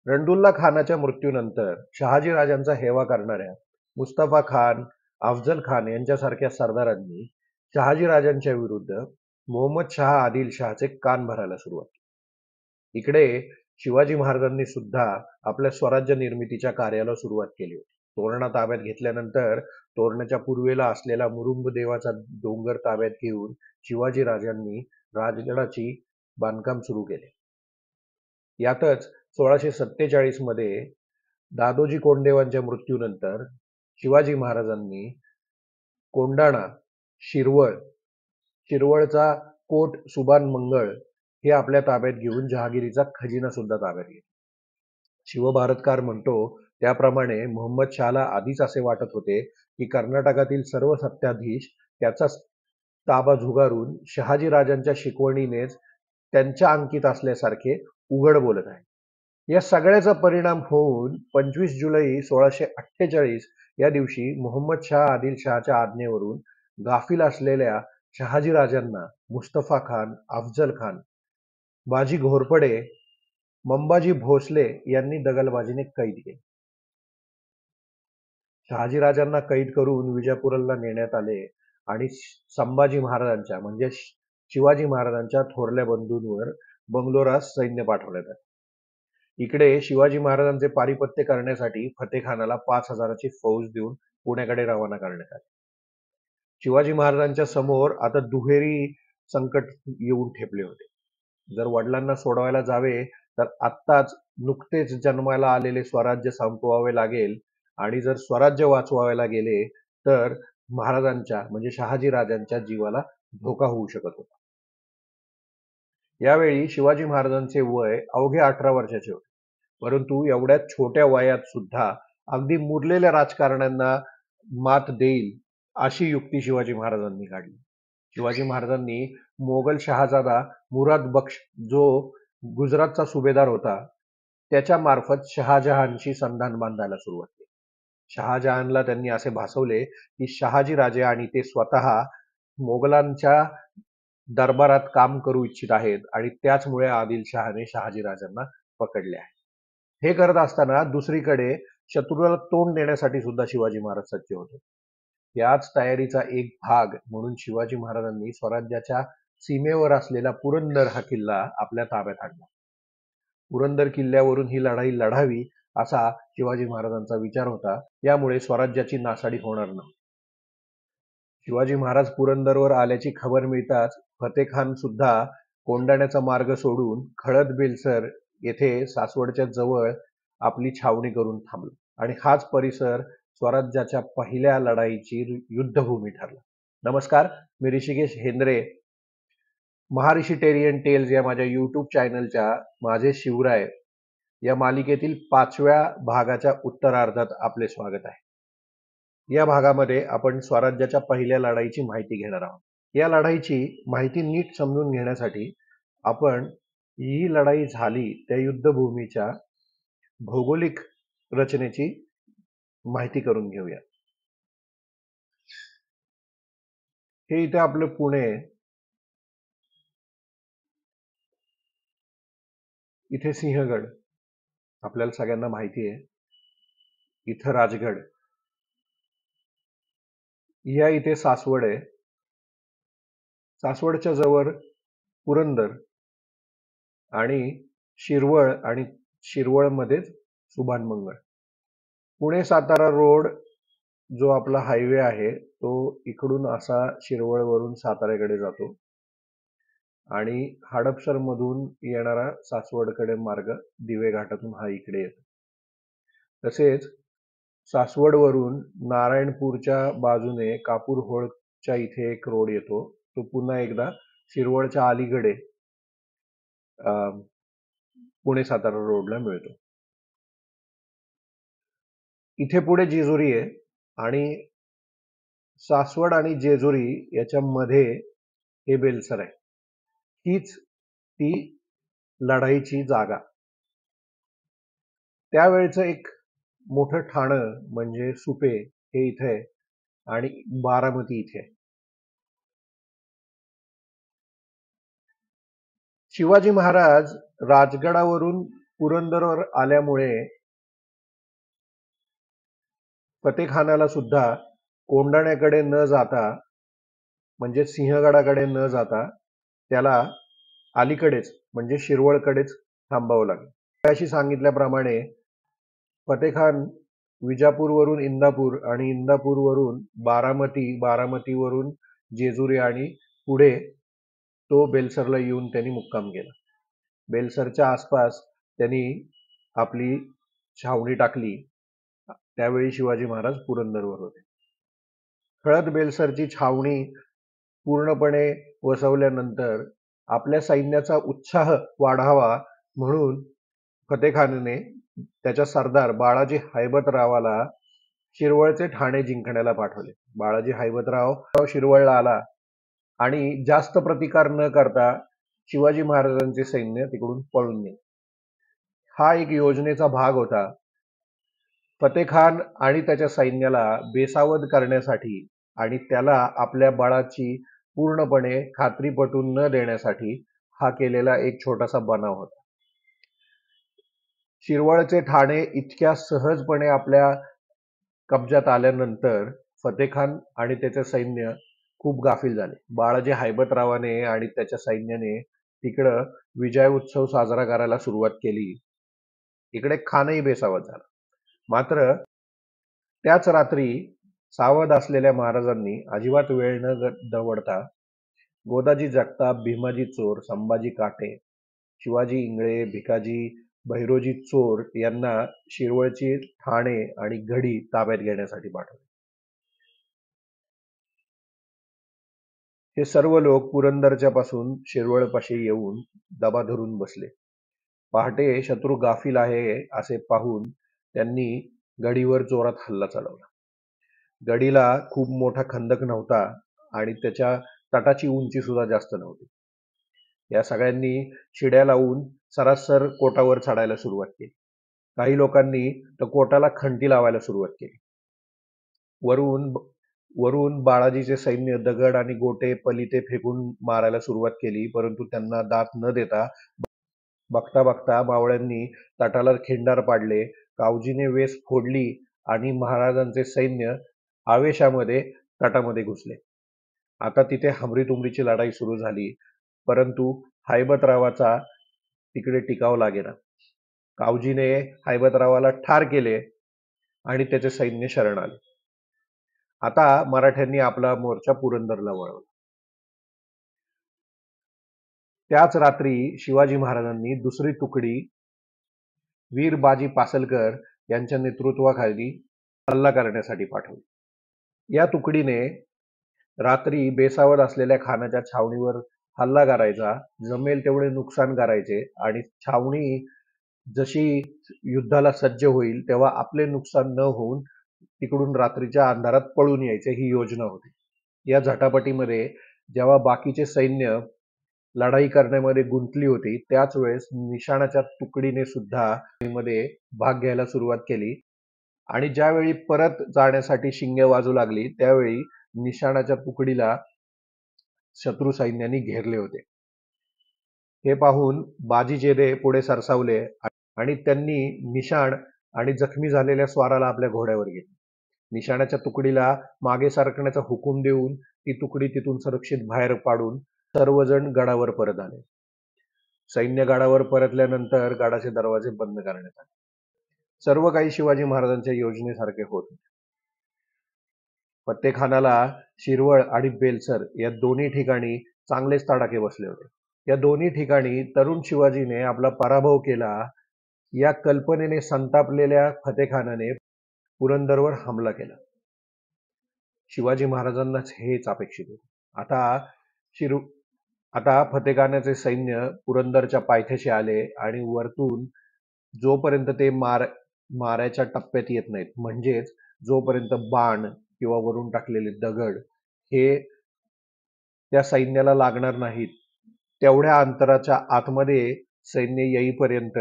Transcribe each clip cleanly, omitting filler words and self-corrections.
रणदुल्ला खानाच्या मृत्यूनंतर शहाजी राजांचा हेवा करणाऱ्या मुस्तफा खान, अफजल खान यांच्यासारख्या सरदारांनी शहाजी राजांच्या विरुद्ध मोहम्मद शाह आदिल शहाचे कान भरायला सुरुवात केली. इकडे शिवाजी महाराजांनी सुद्धा आपल्या स्वराज्य निर्मितीच्या कार्याला सुरुवात केली होती. तोरणा ताब्यात घेतल्यानंतर तोरणाच्या पूर्वेला असलेला मुरुंब देवाचा डोंगर ताब्यात घेऊन शिवाजी राजांनी राजगडाची बांधकाम सुरू केले. यातच 1647 मध्ये दादोजी कोंडदेवांच्या मृत्यूनंतर शिवाजी महाराजांनी कोंडाणा, शिरवळ, शिरवळचा कोट सुभान मंगळ हे आपल्या ताब्यात घेऊन जहागिरीचा खजिना सुद्धा ताब्यात घेतला. शिवभारतकार म्हणतो त्याप्रमाणे मोहम्मद शहाला आधीच असे वाटत होते की कर्नाटकातील सर्व सत्ताधीश त्याचा ताबा झुगारून शहाजी राजांच्या शिकवणीनेच त्यांच्या अंकित असल्यासारखे उघड बोलत आहे. या सगळ्याचा परिणाम होऊन 25 जुलै 1648 या दिवशी मोहम्मद शाह आदिल शहाच्या आज्ञेवरून गाफील असलेल्या शहाजी राजांना मुस्तफा खान, अफजल खान, बाजी घोरपडे, मंबाजी भोसले यांनी दगलबाजीने कैद केले. शहाजी राजांना कैद करून विजापूरला नेण्यात आले आणि संभाजी महाराजांच्या म्हणजे शिवाजी महाराजांच्या थोरल्या बंधूंवर बंगलोरास सैन्य पाठवण्यात आले. इकडे शिवाजी महाराजांचे पारिपत्य करण्यासाठी फतेखानाला 5,000ची फौज देऊन पुण्याकडे रवाना करण्यात आले. शिवाजी महाराजांच्या समोर आता दुहेरी संकट येऊन ठेपले होते. जर वडिलांना सोडवायला जावे तर आत्ताच नुकतेच जन्माला आलेले स्वराज्य संपवावे लागेल आणि जर स्वराज्य वाचवायला गेले तर महाराजांच्या म्हणजे शहाजी राजांच्या जीवाला धोका होऊ शकत होता. यावेळी शिवाजी महाराजांचे वय अवघे 18 वर्षाचे होते. परंतु एवढ्या छोट्या वयात सुद्धा अगदी मुरलेल्या राजकारण्यांना मात देईल अशी युक्ती शिवाजी महाराजांनी काढली. शिवाजी महाराजांनी मोगल शहाजादा मुराद बक्ष जो गुजरातचा सुभेदार होता त्याच्या मार्फत शहाजहानशी संधान बांधायला सुरुवात केली. शहाजहानला त्यांनी असे भासवले की शहाजी राजे आणि ते स्वतः मोगलांच्या दरबारात काम करू इच्छित आहेत आणि त्याचमुळे आदिलशहाने शहाजी राजांना पकडले आहे. हे करत असताना दुसरीकडे शत्रूला तोंड देण्यासाठी सुद्धा शिवाजी महाराज सज्ज होते. याच तयारीचा एक भाग म्हणून शिवाजी महाराजांनी स्वराज्याच्या सीमेवर असलेला पुरंदर हा किल्ला आपल्या ताब्यात आणला. पुरंदर किल्ल्यावरून ही लढाई लढावी असा शिवाजी महाराजांचा विचार होता. यामुळे स्वराज्याची नासाडी होणार नव्हती. शिवाजी महाराज पुरंदरवर आल्याची खबर मिळताच फतेखान सुद्धा कोंडाण्याचा मार्ग सोडून खळद बेलसर येथे सासवडच्या जवळ आपली छावणी करून थांबला आणि हाच परिसर स्वराज्याच्या पहिल्या लढाईची युद्धभूमी ठरला. नमस्कार, मी ऋषिकेश हेंद्रे. महाऋषिटेरियन टेल्स या माझ्या यूट्यूब चॅनलच्या माझे शिवराय या मालिकेतील 5व्या भागाच्या उत्तरार्धात आपले स्वागत आहे. या भागामध्ये आपण स्वराज्याच्या पहिल्या लढाईची माहिती घेणार आहोत. या लढाईची माहिती नीट समजून घेण्यासाठी आपण ही लढाई झाली त्या युद्धभूमीच्या भौगोलिक रचनेची माहिती करून घेऊया. हे इथे आपलं पुणे, इथे सिंहगड आपल्याला सगळ्यांना माहिती आहे. इथं राजगड, या इथे सासवड आहे. सासवडच्या जवळ पुरंदर आणि शिरवळ आणि शिरवळमध्येच सुभान मंगळ. पुणे सातारा रोड जो आपला हायवे आहे तो इकडून असा शिरवळवरून साताऱ्याकडे जातो आणि हडपसर मधून येणारा सासवडकडे मार्ग दिवे घाटातून हा इकडे येतो. तसेच सासवडवरून नारायणपूरच्या बाजूने कापूर होळच्या इथे एक रोड येतो. तो पुन्हा एकदा शिरवळच्या अलीकडे पुणे सातारा रोडला मिळतो. इथे पुढे जेजुरी आहे आणि सासवड आणि जेजुरी याच्या मध्ये हे बेलसर आहे. हीच ती लढाईची जागा. त्यावेळचं एक मोठं ठाणं म्हणजे सुपे हे इथे आणि बारामती इथे. शिवाजी महाराज राजगडावरून पुरंदरवर आल्यामुळे फतेखानाला सुद्धा कोंढाण्याकडे न जाता म्हणजे सिंहगडाकडे न जाता त्याला अलीकडेच म्हणजे शिरवळकडेच थांबावं लागलं. त्याशी सांगितल्याप्रमाणे फतेखान विजापूरवरून इंदापूर आणि इंदापूरवरून बारामती, बारामतीवरून जेजुरी आणि पुढे तो बेलसरला येऊन त्यांनी मुक्काम केला. बेलसरच्या आसपास त्यांनी आपली छावणी टाकली. त्यावेळी शिवाजी महाराज पुरंदरवर होते. खळद बेलसरची छावणी पूर्णपणे वसवल्यानंतर आपल्या सैन्याचा उत्साह वाढावा म्हणून फतेखानाने त्याच्या सरदार बाळाजी हैबतरावाला शिरवळचे ठाणे जिंकण्याला पाठवले. बाळाजी हैबतराव शिरवळला आला आणि जास्त प्रतिकार न करता शिवाजी महाराजांचे सैन्य तिकडून पळून गेले. हा एक योजनेचा भाग होता. फतेखान आणि त्याच्या सैन्याला बेसावध करण्यासाठी आणि त्याला आपल्या बळाची पूर्णपणे खात्री पटवून न देण्यासाठी हा केलेला एक छोटासा बनाव होता. शिरवळचे ठाणे इतक्या सहजपणे आपल्या कब्जात आल्यानंतर फतेखान आणि त्याचे सैन्य खूप गाफील झाले. बाळाजी हैबतरावाने आणि त्याच्या सैन्याने तिकडं विजय उत्सव साजरा करायला सुरुवात केली. इकडे खानही बेसावध झाला. मात्र त्याच रात्री सावध असलेल्या महाराजांनी अजिबात वेळ न दवडता गोदाजी जगताप, भीमाजी चोर, संभाजी काटे, शिवाजी इंगळे, भिकाजी बहिरोजी चोर यांना शिरवळची ठाणे आणि गडी ताब्यात घेण्यासाठी पाठवले. हे सर्व लोक पुरंदरच्या पासून शिरवळपाशी येऊन दबा धरून बसले. पहाटे शत्रू गाफील आहे असे पाहून त्यांनी गडीवर जोरात हल्ला चालवला. गडीला खूप मोठा खंदक नव्हता आणि त्याच्या तटाची उंची सुद्धा जास्त नव्हती. या सगळ्यांनी शिड्या लावून सरासर कोटावर चढायला सुरुवात केली. काही लोकांनी तर कोटाला खंटी लावायला सुरुवात केली. वरून बाळाजीचे सैन्य दगड आणि गोटे पलिते फेकून मारायला सुरुवात केली, परंतु त्यांना दात न देता बघता बघता मावळ्यांनी तटाला खिंडार पाडले. कावजीने वेस फोडली आणि महाराजांचे सैन्य आवेशामध्ये तटामध्ये घुसले. आता तिथे हमरीतुमरीची लढाई सुरू झाली, परंतु हैबतरावाचा तिकडे टिकाव लागेना. कावजीने हैबतरावाला ठार केले आणि त्याचे सैन्य शरण आले. आता मराठ्यांनी आपला मोर्चा पुरंदरला वळवला. त्याच रात्री शिवाजी महाराजांनी दुसरी तुकडी वीर बाजी पासलकर यांच्या नेतृत्वाखाली हल्ला करण्यासाठी पाठवली. या तुकडीने रात्री बेसावध असलेल्या खानाच्या छावणीवर हल्ला करायचा, जमेल तेवढे नुकसान करायचे आणि छावणी जशी युद्धाला सज्ज होईल तेव्हा आपले नुकसान न होऊन तिकडून रात्रीच्या अंधारात पळून यायचे ही योजना होती. या झटापटीमध्ये जेव्हा बाकीचे सैन्य लढाई करण्यामध्ये गुंतली होती त्याच वेळेस निशाणाच्या तुकडीने सुद्धा मध्ये भाग घ्यायला सुरुवात केली आणि ज्यावेळी परत जाण्यासाठी शिंगे वाजू लागली त्यावेळी निशाणाच्या तुकडीला शत्रू सैन्याने घेरले होते. हे पाहून बाजी जेदे पुढे सरसावले आणि त्यांनी निशाण आणि जखमी झालेल्या स्वाराला आपल्या घोड्यावर घेतले. निशाणाच्या तुकडीला मागे सरकण्याचा हुकूम देऊन ती तुकडी तिथून सुरक्षित बाहेर पाडून सर्वजण गडावर परत आले. सैन्य गडावर परतल्यानंतर गडाचे दरवाजे बंद करण्यात आले. सर्व काही शिवाजी महाराजांच्या योजनेसारखे होत होते. फत्तेखानाला शिरवळ आणि बेलसर या दोन्ही ठिकाणी चांगलेच तडाखे बसले होते. या दोन्ही ठिकाणी तरुण शिवाजीने आपला पराभव केला या कल्पनेने संतापलेल्या फतेखानाने पुरंदरवर हमला केला. शिवाजी महाराजांनाच हेच अपेक्षित होते. आता फतेखानाचे सैन्य पुरंदरच्या पायथ्याशी आले आणि वरतून जोपर्यंत ते मारायच्या टप्प्यात येत नाहीत, म्हणजेच जोपर्यंत बाण किंवा वरून टाकलेले दगड हे त्या सैन्याला लागणार नाहीत तेवढ्या अंतराच्या आतमध्ये सैन्य येईपर्यंत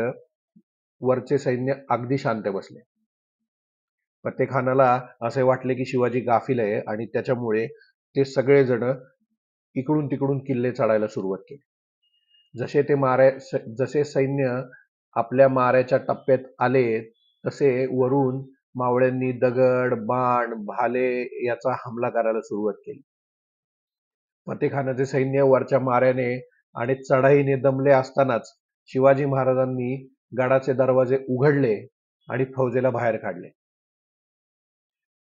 वरचे सैन्य अगदी शांत बसले. फत्तेखानाला असे वाटले की शिवाजी गाफील आहे आणि त्याच्यामुळे ते सगळेजण इकडून तिकडून किल्ले चढायला सुरुवात केली. जसे सैन्य आपल्या माऱ्याच्या टप्प्यात आले तसे वरून मावळ्यांनी दगड, बाण, भाले याचा हमला करायला सुरुवात केली. फतेखानाचे सैन्य वरच्या माऱ्याने आणि चढाईने दमले असतानाच शिवाजी महाराजांनी गडाचे दरवाजे उघडले आणि फौजेला बाहेर काढले.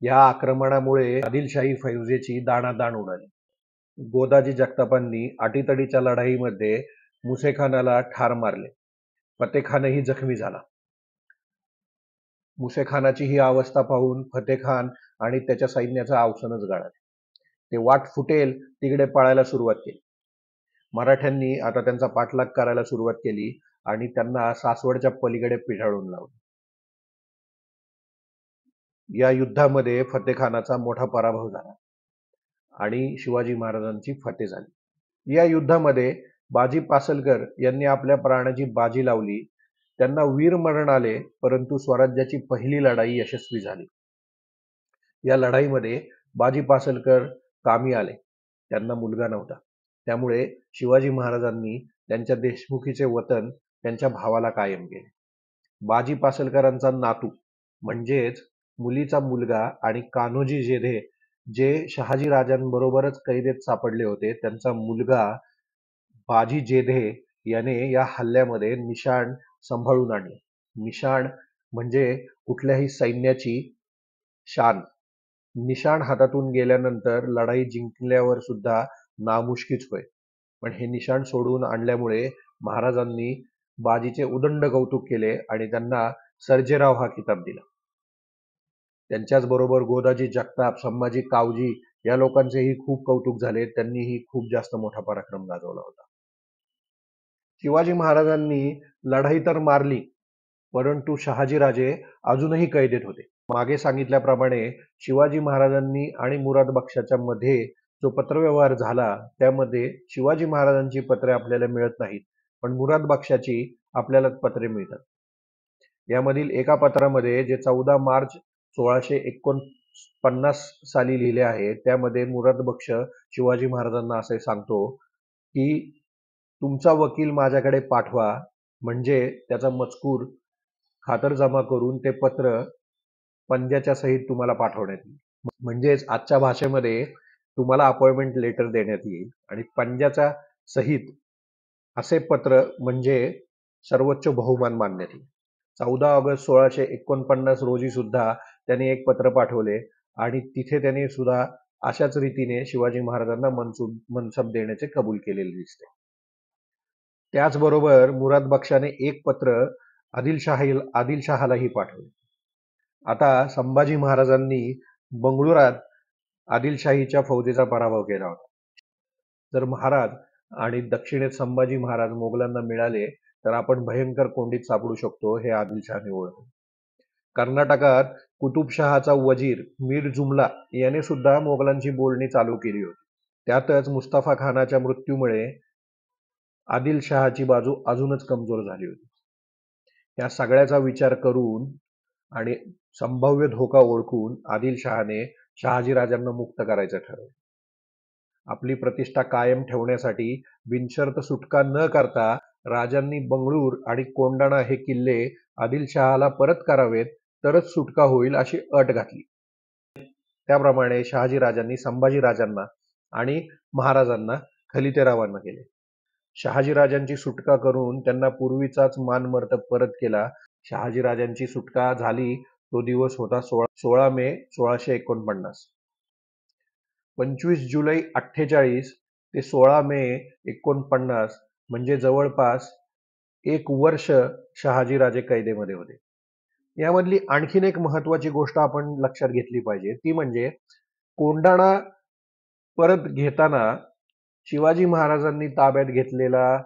या आक्रमणामुळे आदिलशाही फौजेची दाणादाण उडाली. गोदाजी जगतापांनी अटीतडीच्या लढाईमध्ये मुसेखानाला ठार मारले. फतेखानही जखमी झाला. मुसेखानाची ही अवस्था पाहून फतेखान आणि त्याच्या सैन्याचं अवसानच गाळले. ते वाट फुटेल तिकडे पळायला सुरुवात केली. मराठ्यांनी आता त्यांचा पाठलाग करायला सुरुवात केली आणि त्यांना सासवडच्या पलीकडे पिटाळून लावले. या युद्धामध्ये फतेखानाचा मोठा पराभव झाला आणि शिवाजी महाराजांची फते झाली. या युद्धामध्ये बाजी पासलकर यांनी आपल्या प्राणाची बाजी लावली. त्यांना वीरमरण आले, परंतु स्वराज्याची पहिली लढाई यशस्वी झाली. या लढाईमध्ये बाजी पासलकर कामी आले. त्यांना मुलगा नव्हता, त्यामुळे शिवाजी महाराजांनी त्यांच्या देशमुखीचे वतन त्यांच्या भावाला कायम केले. बाजी पासलकरांचा नातू म्हणजेच मुलीचा मुलगा आणि कान्होजी जेधे जे शहाजी राजांबरोबरच कैदेत सापडले होते, त्यांचा मुलगा बाजी जेधे याने या हल्ल्यामध्ये निशाण सांभाळून आणले. निशाण म्हणजे कुठल्याही सैन्याची शान. निशाण हातातून गेल्यानंतर लढाई जिंकल्यावर सुद्धा नामुष्कीच होय. पण हे निशाण सोडून आणल्यामुळे महाराजांनी बाजीचे उदंड कौतुक केले आणि त्यांना सर्जेराव हा किताब दिला. त्यांच्याच बरोबर गोदाजी जगताप, संभाजी कावजी या लोकांचेही खूप कौतुक झाले. त्यांनीही खूप जास्त मोठा पराक्रम गाजवला होता. शिवाजी महाराजांनी लढाई तर मारली, परंतु शहाजीराजे अजूनही कैदेत होते. मागे सांगितल्याप्रमाणे शिवाजी महाराजांनी आणि मुराद बक्षाच्या मध्ये जो पत्रव्यवहार झाला, त्यामध्ये शिवाजी महाराजांची पत्रे आपल्याला मिळत नाहीत, पण मुराद बक्षाची आपल्याला पत्रे मिळतात. यामधील एका पत्रामध्ये जे 14 मार्च 1649 साली लिहिले आहे, त्यामध्ये मुराद बक्ष शिवाजी महाराजांना असे सांगतो की तुमचा वकील माझ्याकडे पाठवा, म्हणजे त्याचा मजकूर खातरजमा करून ते पत्र पंजाच्या सहित तुम्हाला पाठवण्यात येईल. म्हणजेच आजच्या भाषेमध्ये तुम्हाला अपॉइंटमेंट लेटर देण्यात येईल आणि पंजाच्या सहित असे पत्र म्हणजे सर्वोच्च बहुमान मानण्यात येईल. 14 ऑगस्ट 1649 रोजी सुद्धा त्यांनी एक पत्र पाठवले आणि तिथे त्यांनी सुद्धा अशाच रीतीने शिवाजी महाराजांना मनसब देण्याचे कबूल केलेले दिसते. त्याचबरोबर मुराद बक्षाने एक पत्र आदिलशहालाही पाठवले. आता संभाजी महाराजांनी बंगळुरात आदिलशाहीच्या फौजेचा पराभव केला होता. जर महाराज आणि दक्षिणेत संभाजी महाराज मोगलांना मिळाले तर आपण भयंकर कोंडीत सापडू शकतो, हे आदिलशहाने ओळखले. कर्नाटकात कुतुबशहाचा वजीर मीर जुमला याने सुद्धा मोगलांची बोलणी चालू केली होती. त्यातच मुस्तफा खानाच्या मृत्यूमुळे आदिलशहाची बाजू अजूनच कमजोर झाली होती. या सगळ्याचा विचार करून आणि संभाव्य धोका ओळखून आदिलशहाने शहाजीराजांना मुक्त करायचं ठरवलं. आपली प्रतिष्ठा कायम ठेवण्यासाठी बिनशर्त सुटका न करता राजांनी बंगळूर आणि कोंडाणा हे किल्ले आदिलशहाला परत करावेत, तरच सुटका होईल अशी अट घातली. त्याप्रमाणे शहाजीराजांनी संभाजीराजांना आणि महाराजांना खलिते रवाना केले. शहाजीराजांची सुटका करून त्यांना पूर्वीचाच मानमर्तब परत केला. शहाजीराजांची सुटका झाली तो दिवस होता 16 मे 1649. 25 जुलै 48 ते 16 मे 49 म्हणजे जवळपास 1 वर्ष शहाजीराजे कैदेमध्ये होते. यामधली आणखीन एक महत्वाची गोष्ट आपण लक्षात घेतली पाहिजे, ती म्हणजे कोंडाणा परत घेताना शिवाजी महाराजांनी ताब्यात घेतलेला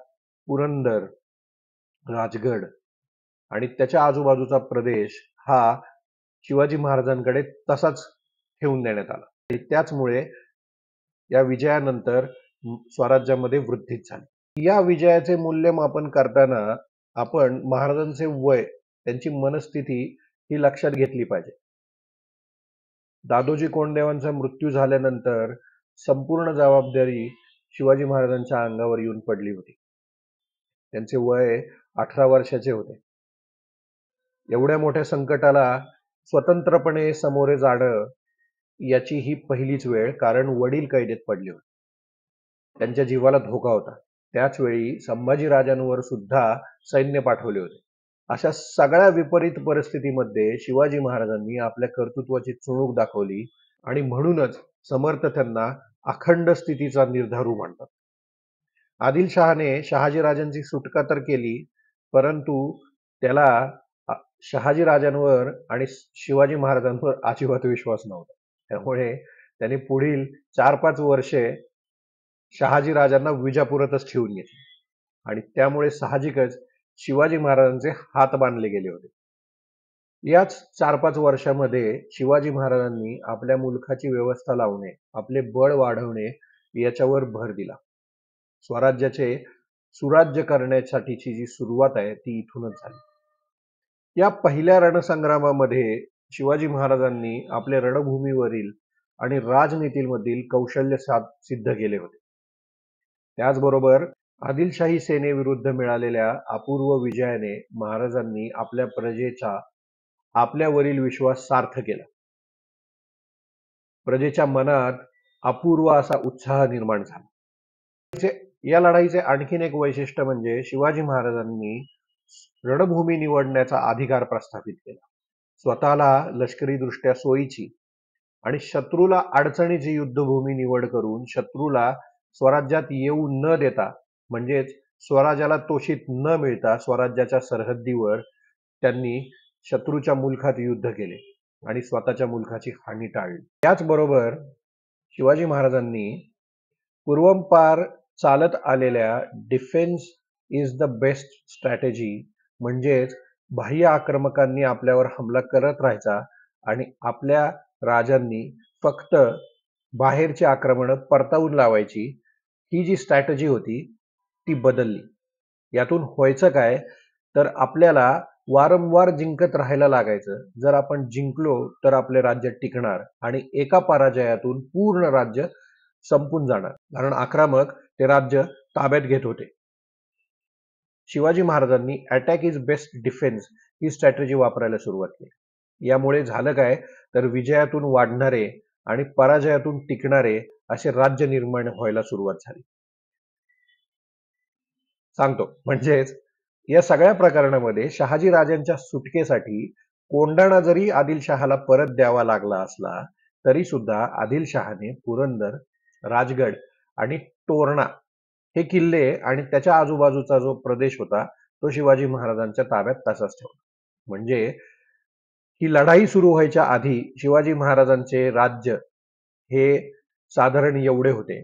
पुरंदर, राजगड आणि त्याच्या आजूबाजूचा प्रदेश हा शिवाजी महाराजांकडे तसाच ठेवून देण्यात आला. त्याचमुळे या विजयानंतर स्वराज्यामध्ये वृद्धीच झाली. या विजयाचे मूल्यमापन करताना आपण महाराजांचे वय, त्यांची मनस्थिती ही लक्षात घेतली पाहिजे. दादोजी कोंडदेवांचा मृत्यू झाल्यानंतर संपूर्ण जबाबदारी शिवाजी महाराजांच्या अंगावर येऊन पडली होती. त्यांचे वय 18 वर्षाचे होते. एवढ्या मोठ्या संकटाला स्वतंत्रपणे सामोरे जाणं याची ही पहिलीच वेळ, कारण वडील कैदेत पडले होते. त्यांच्या जीवाला धोका होता. त्याच वेळी संभाजीराजांवर सुद्धा सैन्य पाठवले होते. अशा सगळ्या विपरीत परिस्थितीमध्ये शिवाजी महाराजांनी आपल्या कर्तृत्वाची चुणूक दाखवली आणि म्हणूनच समर्थ त्यांना अखंड स्थितीचा निर्धारू मानतात. आदिलशहाने शहाजीराजांची सुटका तर केली, परंतु त्याला शहाजीराजांवर आणि शिवाजी महाराजांवर अजिबात विश्वास नव्हता. त्यामुळे त्याने पुढील 4-5 वर्षे शहाजीराजांना विजापुरातच ठेवून घेतले आणि त्यामुळे साहजिकच शिवाजी महाराजांचे हात बांधले गेले होते. याच 4-5 वर्षामध्ये शिवाजी महाराजांनी आपल्या मुलखाची व्यवस्था लावणे, आपले बळ वाढवणे याच्यावर भर दिला. स्वराज्याचे सुराज्य करण्यासाठीची जी सुरुवात आहे ती इथूनच झाली. या पहिल्या रणसंग्रामामध्ये शिवाजी महाराजांनी आपले रणभूमीवरील आणि राजनीतीमधील कौशल्य सिद्ध केले होते. त्याचबरोबर आदिलशाही सेनेविरुद्ध मिळालेल्या अपूर्व विजयाने महाराजांनी आपल्या प्रजेचा आपल्यावरील विश्वास सार्थ केला. प्रजेच्या मनात अपूर्व असा उत्साह निर्माण झाला. या लढाईचे आणखीन एक वैशिष्ट्य म्हणजे शिवाजी महाराजांनी रणभूमी निवडण्याचा अधिकार प्रस्थापित केला. स्वतःला लष्करी दृष्ट्या सोयीची आणि शत्रूला अडचणीची युद्धभूमी निवड करून शत्रूला स्वराज्यात येऊ न देता, म्हणजेच स्वराज्याला तोषित न मिळता स्वराज्याच्या सरहद्दीवर त्यांनी शत्रूच्या मुलखात युद्ध केले आणि स्वतःच्या मुलखाची हानी टाळली. त्याचबरोबर शिवाजी महाराजांनी पूर्वंपार चालत आलेल्या defence is the best strategy, म्हणजेच बाह्य आक्रमकांनी आपल्यावर हमला करत राहायचा आणि आपल्या राजांनी फक्त बाहेरची आक्रमणं परतावून लावायची, ही जी स्ट्रॅटेजी होती ती बदलली. यातून व्हायचं काय, तर आपल्याला वारंवार जिंकत राहायला लागायचं. जर आपण जिंकलो तर आपले राज्य टिकणार आणि एका पराजयातून पूर्ण राज्य संपून जाणार, कारण आक्रमक ते राज्य ताब्यात घेत होते. शिवाजी महाराजांनी attack is best defence he strategy वापरायला सुरुवात केली. यामुळे झालं काय, तर विजयातून वाढणारे आणि पराजयातून टिकणारे असे राज्य निर्माण व्हायला सुरुवात झाली. सांगतो, म्हणजेच या सगळ्या प्रकरणामध्ये शहाजी राजांच्या सुटकेसाठी कोंढाणा जरी आदिलशहाला परत द्यावा लागला असला तरी सुद्धा आदिलशहाने पुरंदर, राजगड आणि तोरणा हे किल्ले आणि त्याच्या आजूबाजूचा जो प्रदेश होता तो शिवाजी महाराजांच्या ताब्यात तसाच ठेवला. म्हणजे ही लढाई सुरू व्हायच्या आधी शिवाजी महाराजांचे राज्य हे साधारण एवढे होते.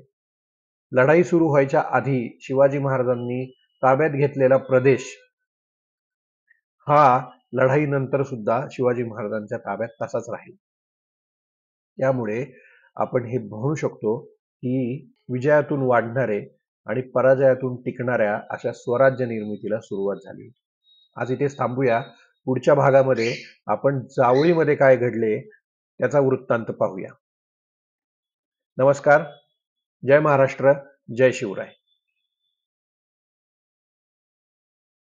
लढाई सुरू व्हायच्या आधी शिवाजी महाराजांनी ताब्यात घेतलेला प्रदेश हा लढाईनंतर सुद्धा शिवाजी महाराजांच्या ताब्यात तसाच राहील. त्यामुळे आपण हे म्हणू शकतो की विजयातून वाढणारे आणि पराजयातून टिकणाऱ्या अशा स्वराज्य निर्मितीला सुरुवात झाली. आज इथेच थांबूया. पुढच्या भागामध्ये आपण जावळीमध्ये काय घडले त्याचा वृत्तांत पाहूया. नमस्कार. जय महाराष्ट्र, जय शिवराय.